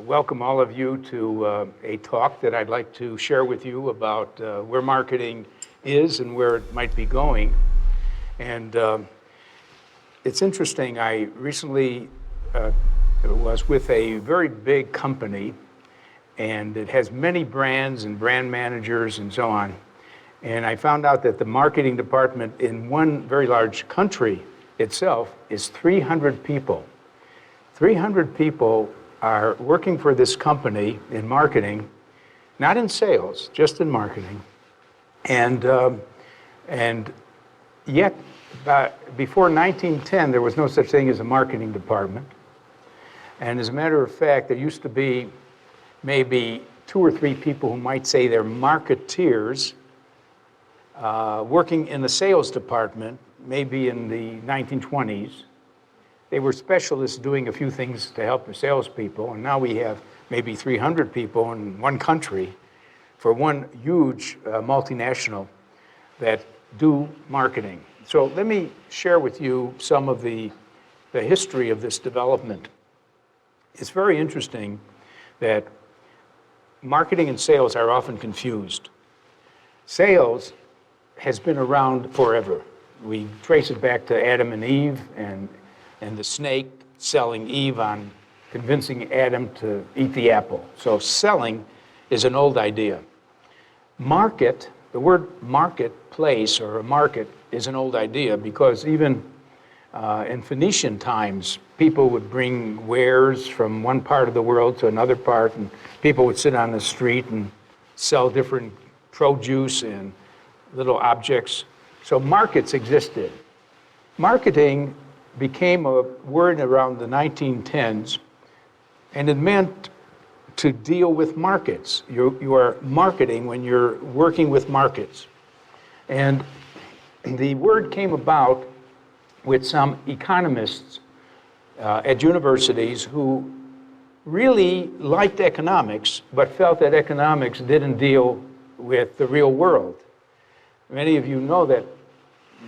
welcome all of you to a talk that I'd like to share with you about where marketing is and where it might be going. And it's interesting, I recently was with a very big company, and it has many brands and brand managers and so on. And I found out that the marketing department in one very large country itself is 300 people. 300 people are working for this company in marketing, not in sales, just in marketing. And yet, before 1910, there was no such thing as a marketing department. And as a matter of fact, there used to be maybe 2 or 3 people who might say they're marketeers working in the sales department, maybe in the 1920s. They were specialists doing a few things to help the salespeople, and now we have maybe 300 people in one country for one huge multinational that do marketing. So let me share with you some of the history of this development. It's very interesting that marketing and sales are often confused. Sales has been around forever. We trace it back to Adam and Eve and the snake selling Eve on convincing Adam to eat the apple. So selling is an old idea. Market, the word marketplace or a market is an old idea because even in Phoenician times, people would bring wares from one part of the world to another part, and people would sit on the street and sell different produce and little objects. So markets existed. Marketing became a word around the 1910s, and it meant to deal with markets. You are marketing when you're working with markets. And the word came about with some economists at universities who really liked economics, but felt that economics didn't deal with the real world. Many of you know that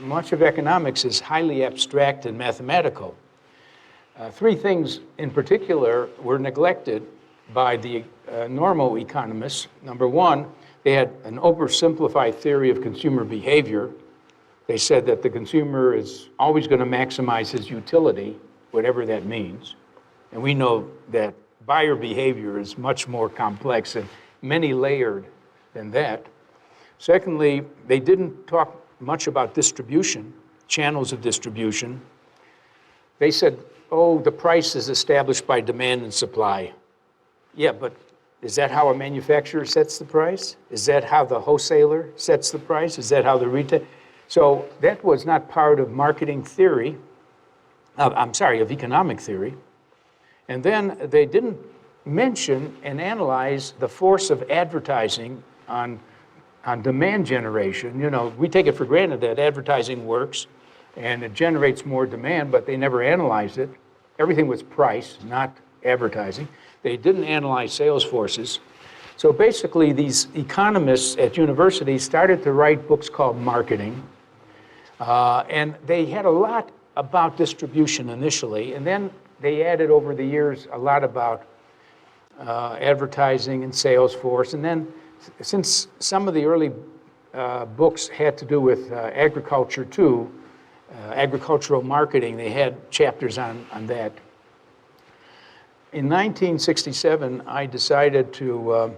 much of economics is highly abstract and mathematical. 3 things in particular were neglected by the normal economists. Number 1, they had an oversimplified theory of consumer behavior. They said that the consumer is always going to maximize his utility, whatever that means. And we know that buyer behavior is much more complex and many layered than that. Secondly, they didn't talk much about distribution, channels of distribution. They said, oh, the price is established by demand and supply. Yeah, but is that how a manufacturer sets the price? Is that how the wholesaler sets the price? Is that how the retail? So that was not part of marketing theory, of economic theory. And then they didn't mention and analyze the force of advertising on demand generation. You know, we take it for granted that advertising works and it generates more demand, but they never analyzed it. Everything was price, not advertising. They didn't analyze sales forces. So basically, these economists at universities started to write books called Marketing, and they had a lot about distribution initially, and then they added over the years a lot about advertising and sales force, and then since some of the early books had to do with agriculture too, agricultural marketing, they had chapters on that. In 1967, I decided to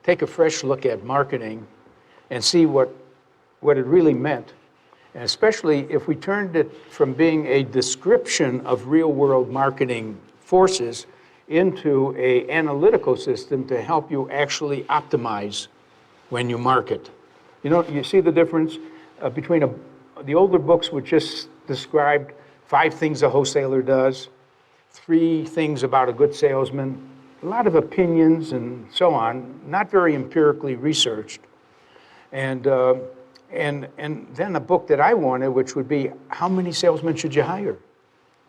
take a fresh look at marketing and see what it really meant, and especially if we turned it from being a description of real-world marketing forces into an analytical system to help you actually optimize when you market. You know, you see the difference between the older books which just described 5 things a wholesaler does, 3 things about a good salesman, a lot of opinions and so on, not very empirically researched. And then a book that I wanted, which would be, how many salesmen should you hire?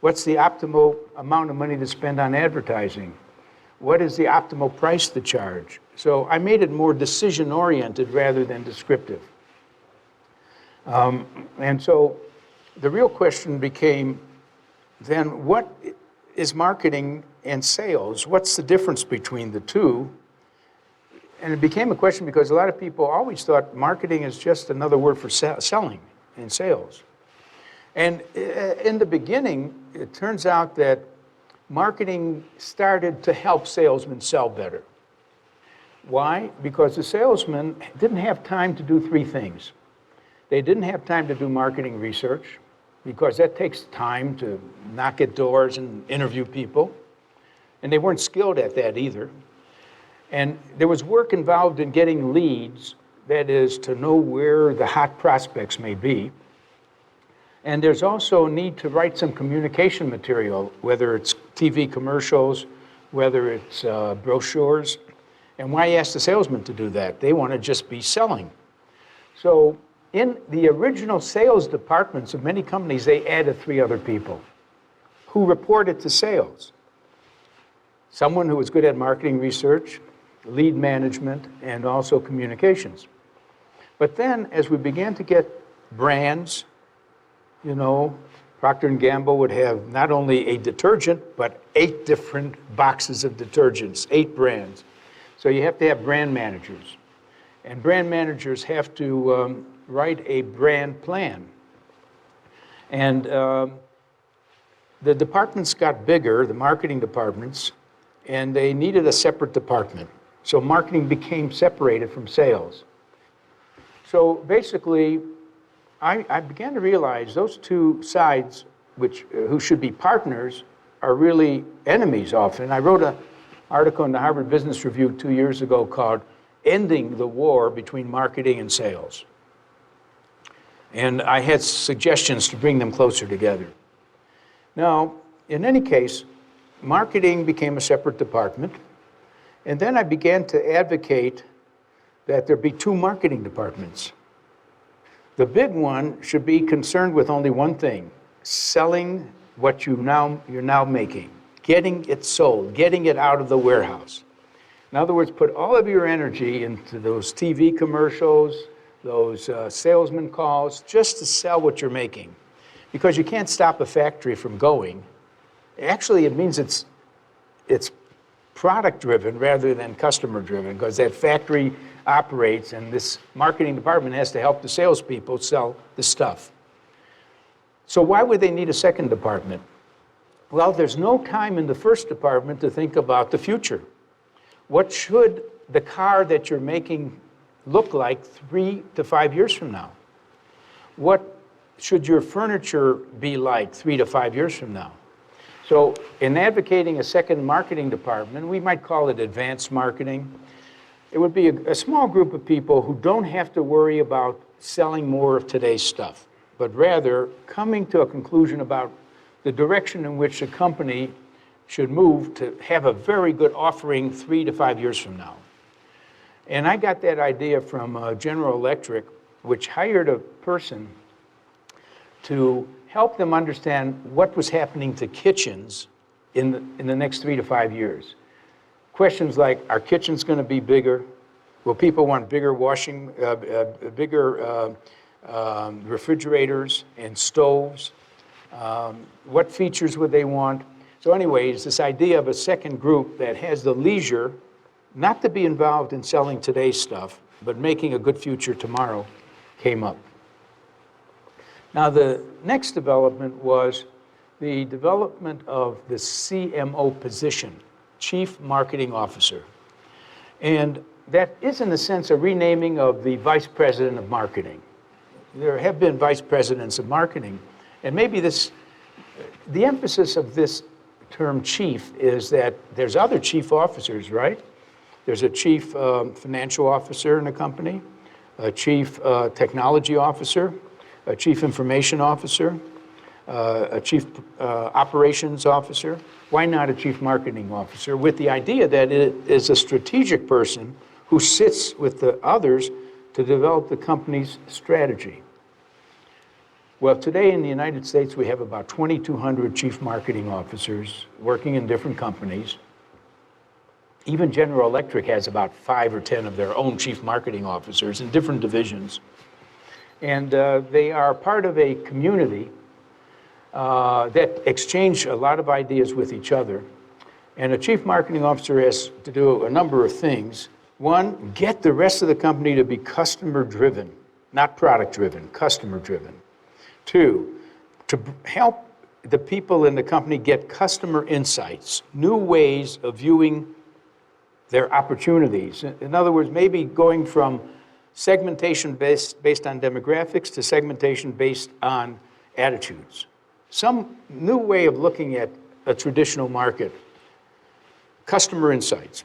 What's the optimal amount of money to spend on advertising? What is the optimal price to charge? So I made it more decision-oriented rather than descriptive. And so the real question became then, what is marketing and sales? What's the difference between the two? And it became a question because a lot of people always thought marketing is just another word for selling and sales. And in the beginning, it turns out that marketing started to help salesmen sell better. Why? Because the salesmen didn't have time to do three things. They didn't have time to do marketing research, because that takes time to knock at doors and interview people. And they weren't skilled at that either. And there was work involved in getting leads, that is, to know where the hot prospects may be. And there's also a need to write some communication material, whether it's TV commercials, whether it's brochures. And why ask the salesman to do that? They want to just be selling. So in the original sales departments of many companies, they added 3 other people who reported to sales. Someone who was good at marketing research, lead management, and also communications. But then, as we began to get brands, you know, Procter & Gamble would have not only a detergent, but 8 different boxes of detergents, 8 brands. So you have to have brand managers. And brand managers have to write a brand plan. And the departments got bigger, the marketing departments, and they needed a separate department. So marketing became separated from sales. So basically, I began to realize those 2 sides, who should be partners, are really enemies often. I wrote an article in the Harvard Business Review 2 years ago called Ending the War Between Marketing and Sales. And I had suggestions to bring them closer together. Now, in any case, marketing became a separate department. And then I began to advocate that there be 2 marketing departments. The big one should be concerned with only one thing: selling what you're now making, getting it sold, getting it out of the warehouse. In other words, put all of your energy into those TV commercials, those salesman calls, just to sell what you're making. Because you can't stop a factory from going. Actually, it means it's product-driven rather than customer-driven, because that factory operates, and this marketing department has to help the salespeople sell the stuff. So why would they need a second department? Well, there's no time in the first department to think about the future. What should the car that you're making look like 3 to 5 years from now? What should your furniture be like 3 to 5 years from now? So in advocating a second marketing department, we might call it advanced marketing. It would be a small group of people who don't have to worry about selling more of today's stuff, but rather coming to a conclusion about the direction in which a company should move to have a very good offering 3 to 5 years from now. And I got that idea from General Electric, which hired a person to help them understand what was happening to kitchens in the next 3 to 5 years. Questions like, are kitchens going to be bigger? Will people want bigger refrigerators and stoves? What features would they want? So anyways, this idea of a second group that has the leisure not to be involved in selling today's stuff, but making a good future tomorrow came up. Now, the next development was the development of the CMO position, Chief Marketing Officer. And that is, in a sense, a renaming of the Vice President of Marketing. There have been Vice Presidents of Marketing, and maybe the emphasis of this term chief is that there's other chief officers, right? There's a chief financial officer in a company, a chief technology officer, a chief information officer, a chief operations officer. Why not a chief marketing officer? With the idea that it is a strategic person who sits with the others to develop the company's strategy. Well, today in the United States, we have about 2,200 chief marketing officers working in different companies. Even General Electric has about 5 or 10 of their own chief marketing officers in different divisions. And they are part of a community that exchange a lot of ideas with each other. And a chief marketing officer has to do a number of things. One, get the rest of the company to be customer-driven, not product-driven, customer-driven. Two, to help the people in the company get customer insights, new ways of viewing their opportunities. In other words, maybe going from segmentation based on demographics to segmentation based on attitudes. Some new way of looking at a traditional market. Customer insights.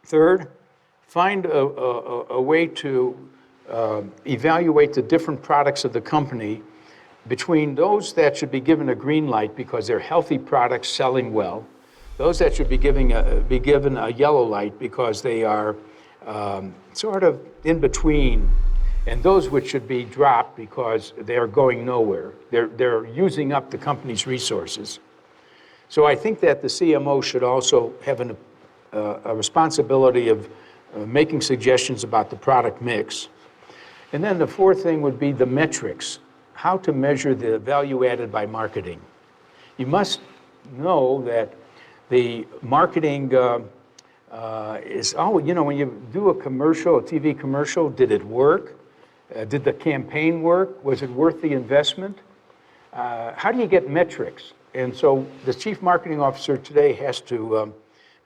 Third, find a way to evaluate the different products of the company between those that should be given a green light because they're healthy products selling well, those that should be given a yellow light because they are sort of in between, and those which should be dropped because they're going nowhere. They're using up the company's resources. So I think that the CMO should also have a responsibility of making suggestions about the product mix. And then the fourth thing would be the metrics, how to measure the value added by marketing. You must know that the marketing is, when you do a commercial, a TV commercial, did it work? Did the campaign work? Was it worth the investment? How do you get metrics? And so the chief marketing officer today has to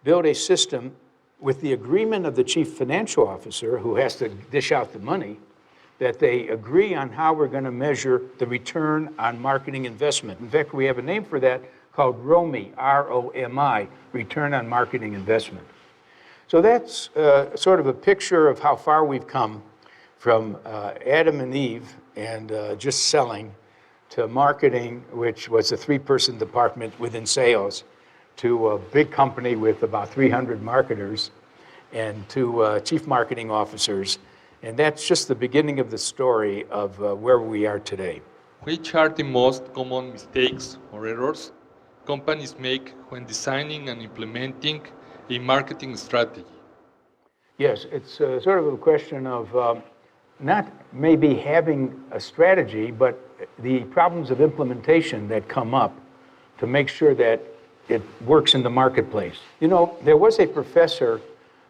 build a system with the agreement of the chief financial officer, who has to dish out the money, that they agree on how we're going to measure the return on marketing investment. In fact, we have a name for that called ROMI, R-O-M-I, Return on Marketing Investment. So that's sort of a picture of how far we've come from Adam and Eve and just selling to marketing, which was a 3-person department within sales, to a big company with about 300 marketers, and to chief marketing officers. And that's just the beginning of the story of where we are today. Which are the most common mistakes or errors companies make when designing and implementing a marketing strategy? Yes, it's sort of a question of not maybe having a strategy, but the problems of implementation that come up to make sure that it works in the marketplace. You know, there was a professor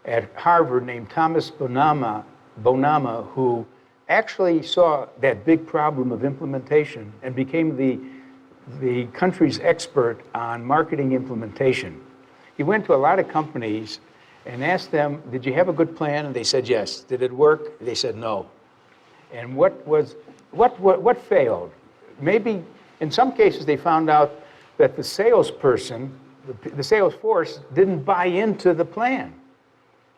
at Harvard named Thomas Bonama, who actually saw that big problem of implementation and became the country's expert on marketing implementation. He went to a lot of companies and asked them, did you have a good plan? And they said yes. Did it work? They said no. And what failed? Maybe in some cases they found out that the salesperson, the sales force didn't buy into the plan.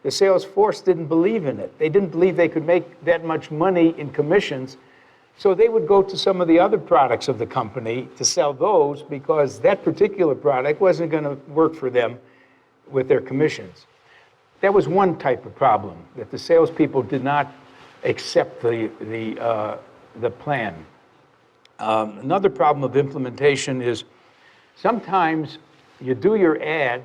The sales force didn't believe in it. They didn't believe they could make that much money in commissions. So they would go to some of the other products of the company to sell those because that particular product wasn't going to work for them with their commissions. That was one type of problem, that the salespeople did not accept the plan. Another problem of implementation is sometimes you do your ad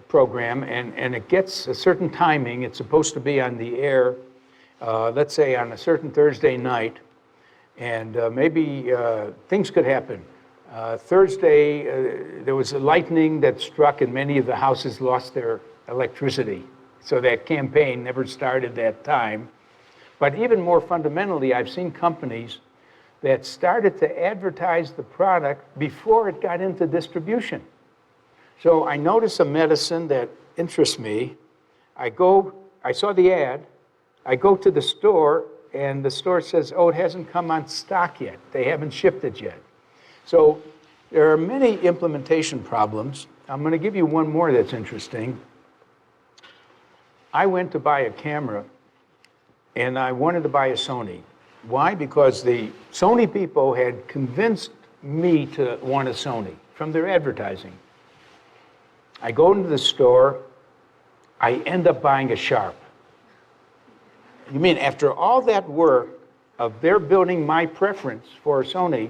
program and it gets a certain timing. It's supposed to be on the air, let's say on a certain Thursday night, and maybe things could happen. Thursday, there was a lightning that struck and many of the houses lost their electricity. So that campaign never started that time. But even more fundamentally, I've seen companies that started to advertise the product before it got into distribution. So I notice a medicine that interests me. I saw the ad, I go to the store, and the store says, oh, it hasn't come on stock yet. They haven't shipped it yet. So there are many implementation problems. I'm going to give you one more that's interesting. I went to buy a camera, and I wanted to buy a Sony. Why? Because the Sony people had convinced me to want a Sony from their advertising. I go into the store, I end up buying a Sharp. You mean after all that work of their building my preference for a Sony,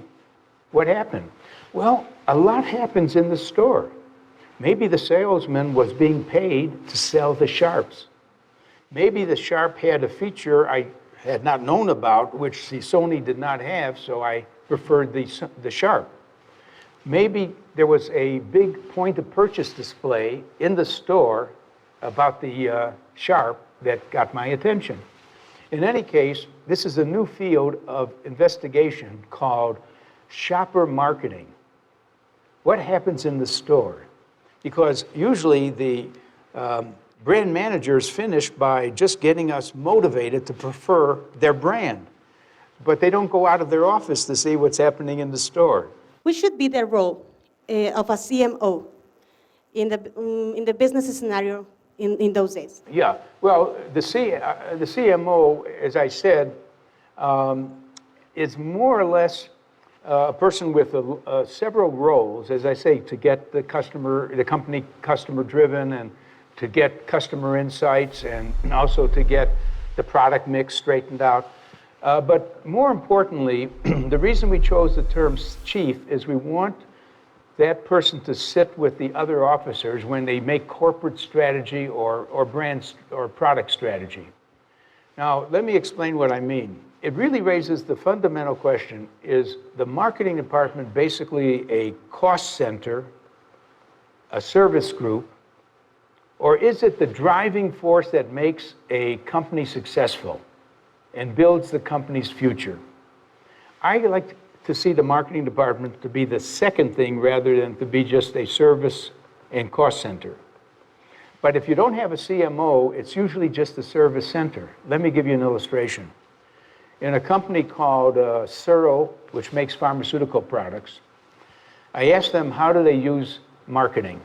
what happened? Well, a lot happens in the store. Maybe the salesman was being paid to sell the Sharps. Maybe the Sharp had a feature I had not known about, which the Sony did not have, so I preferred the Sharp. Maybe there was a big point of purchase display in the store about the Sharp that got my attention. In any case, this is a new field of investigation called shopper marketing. What happens in the store? Because usually the brand managers finish by just getting us motivated to prefer their brand, but they don't go out of their office to see what's happening in the store. What should be the role of a CMO in the business scenario in those days? Yeah, well, the CMO, as I said, is more or less a person with several roles, as I say, to get the company customer-driven, and to get customer insights, and also to get the product mix straightened out. But more importantly, the reason we chose the term chief is we want that person to sit with the other officers when they make corporate strategy or brand or product strategy. Now, let me explain what I mean. It really raises the fundamental question: is the marketing department basically a cost center, a service group, or is it the driving force that makes a company successful and builds the company's future? I like to see the marketing department to be the second thing rather than to be just a service and cost center. But if you don't have a CMO, it's usually just a service center. Let me give you an illustration. In a company called Suro, which makes pharmaceutical products, I asked them, how do they use marketing?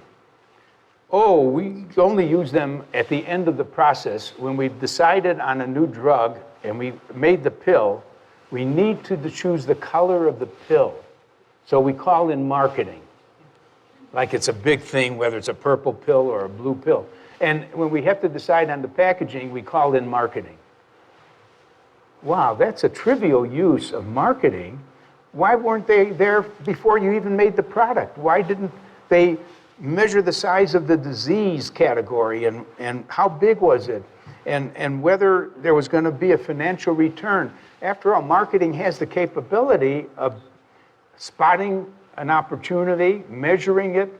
Oh, we only use them at the end of the process. When we've decided on a new drug and we made the pill, we need to choose the color of the pill. So we call in marketing. Like it's a big thing, whether it's a purple pill or a blue pill. And when we have to decide on the packaging, we call in marketing. Wow, that's a trivial use of marketing. Why weren't they there before you even made the product? Why didn't they measure the size of the disease category and how big was it? And whether there was going to be a financial return. After all, marketing has the capability of spotting an opportunity, measuring it,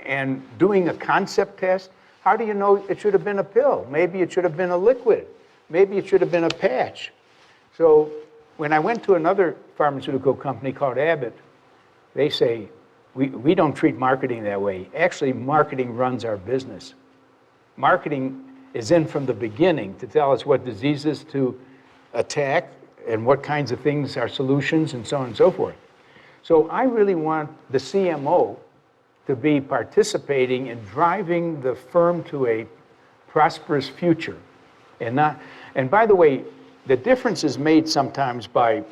and doing a concept test. How do you know it should have been a pill? Maybe it should have been a liquid. Maybe it should have been a patch. So when I went to another pharmaceutical company called Abbott, they say, we don't treat marketing that way. Actually, marketing runs our business. Marketing is in from the beginning to tell us what diseases to attack and what kinds of things are solutions and so on and so forth. So I really want the CMO to be participating in driving the firm to a prosperous future. And by the way, the difference is made sometimes by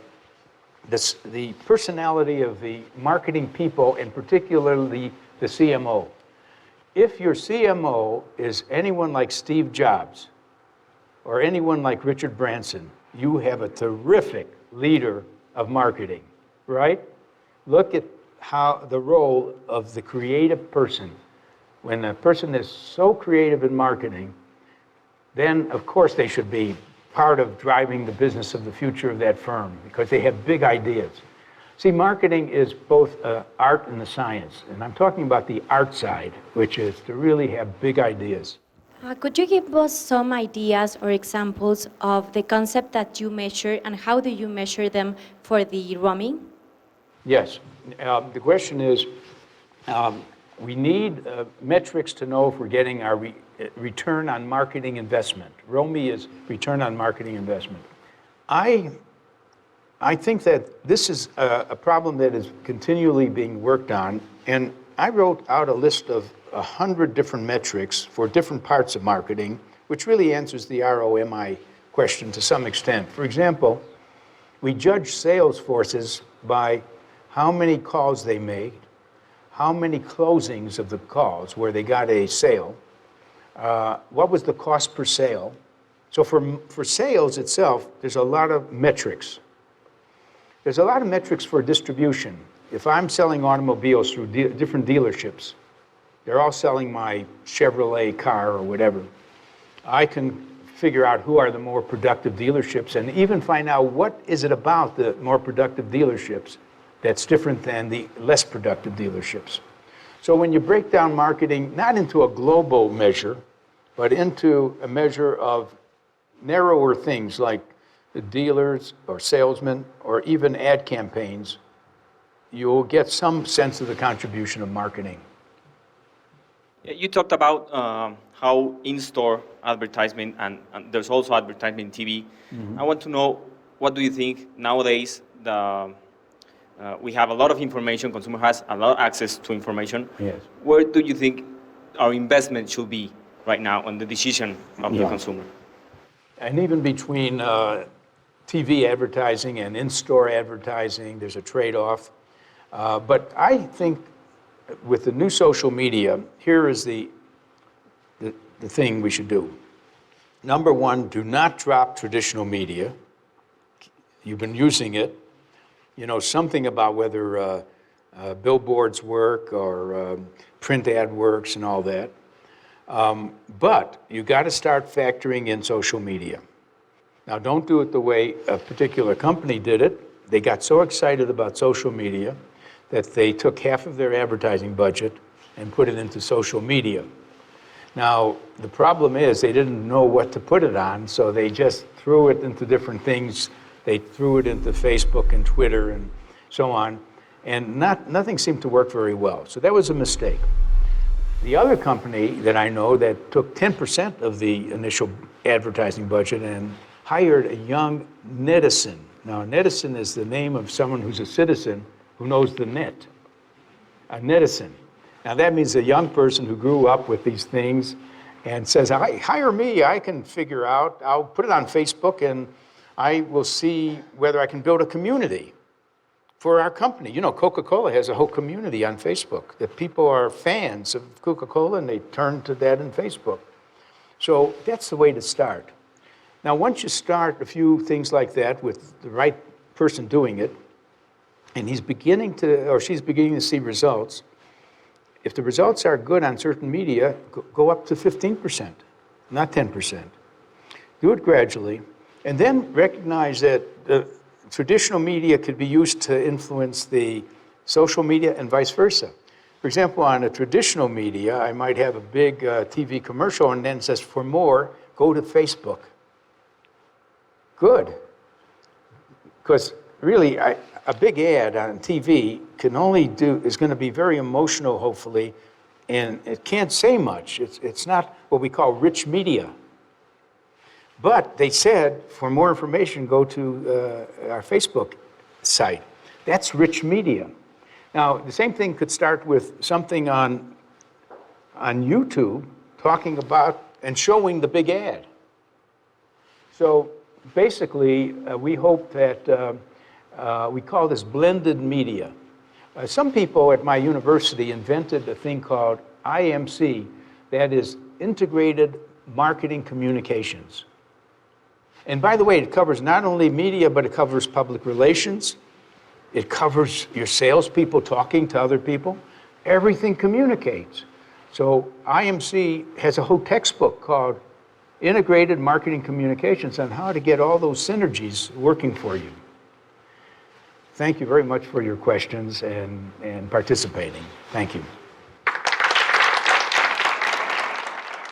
the personality of the marketing people, and particularly the CMO. If your CMO is anyone like Steve Jobs or anyone like Richard Branson, you have a terrific leader of marketing, right? Look at how the role of the creative person. When a person is so creative in marketing, then of course they should be part of driving the business of the future of that firm because they have big ideas. See, marketing is both art and a science, and I'm talking about the art side, which is to really have big ideas. Could you give us some ideas or examples of the concept that you measure and how do you measure them for the roaming? Yes. The question is, we need metrics to know if we're getting our return on marketing investment. ROMI is return on marketing investment. I think that this is a problem that is continually being worked on, and I wrote out a list of 100 different metrics for different parts of marketing, which really answers the ROMI question to some extent. For example, we judge sales forces by how many calls they made, how many closings of the calls where they got a sale, what was the cost per sale. So for sales itself, there's a lot of metrics. There's a lot of metrics for distribution. If I'm selling automobiles through different dealerships, they're all selling my Chevrolet car or whatever, I can figure out who are the more productive dealerships and even find out what is it about the more productive dealerships that's different than the less productive dealerships. So when you break down marketing, not into a global measure, but into a measure of narrower things like the dealers or salesmen or even ad campaigns, you'll get some sense of the contribution of marketing. You talked about how in-store advertisement and there's also advertisement TV. I want to know, what do you think nowadays we have a lot of information, consumer has a lot of access to information. Yes. Where do you think our investment should be right now on the decision of the consumer? And even between TV advertising and in-store advertising, there's a trade-off. But I think with the new social media, here is the thing we should do. Number one, do not drop traditional media. You've been using it. You know something about whether billboards work or print ad works and all that. But you got to start factoring in social media. Now, don't do it the way a particular company did it. They got so excited about social media that they took half of their advertising budget and put it into social media. Now, the problem is they didn't know what to put it on, so they just threw it into different things. They threw it into Facebook and Twitter and so on, and nothing seemed to work very well. So that was a mistake. The other company that I know that took 10% of the initial advertising budget and hired a young netizen. Now, a netizen is the name of someone who's a citizen who knows the net, a netizen. Now, that means a young person who grew up with these things and says, hire me, I can figure out, I'll put it on Facebook and I will see whether I can build a community for our company. You know, Coca-Cola has a whole community on Facebook that people are fans of Coca-Cola and they turn to that in Facebook. So that's the way to start. Now, once you start a few things like that with the right person doing it, and he's beginning to, or she's beginning to see results, if the results are good on certain media, go up to 15%, not 10%. Do it gradually, and then recognize that the traditional media could be used to influence the social media and vice versa. For example, on a traditional media, I might have a big TV commercial and then it says, for more, go to Facebook. Good. Because really, a big ad on TV is going to be very emotional, hopefully, and it can't say much. It's not what we call rich media. But they said, for more information, go to our Facebook site. That's rich media. Now, the same thing could start with something on YouTube talking about and showing the big ad. So basically, we hope that we call this blended media. Some people at my university invented a thing called IMC, that is Integrated Marketing Communications. And by the way, it covers not only media, but it covers public relations. It covers your salespeople talking to other people. Everything communicates. So IMC has a whole textbook called Integrated Marketing Communications on how to get all those synergies working for you. Thank you very much for your questions and participating. Thank you.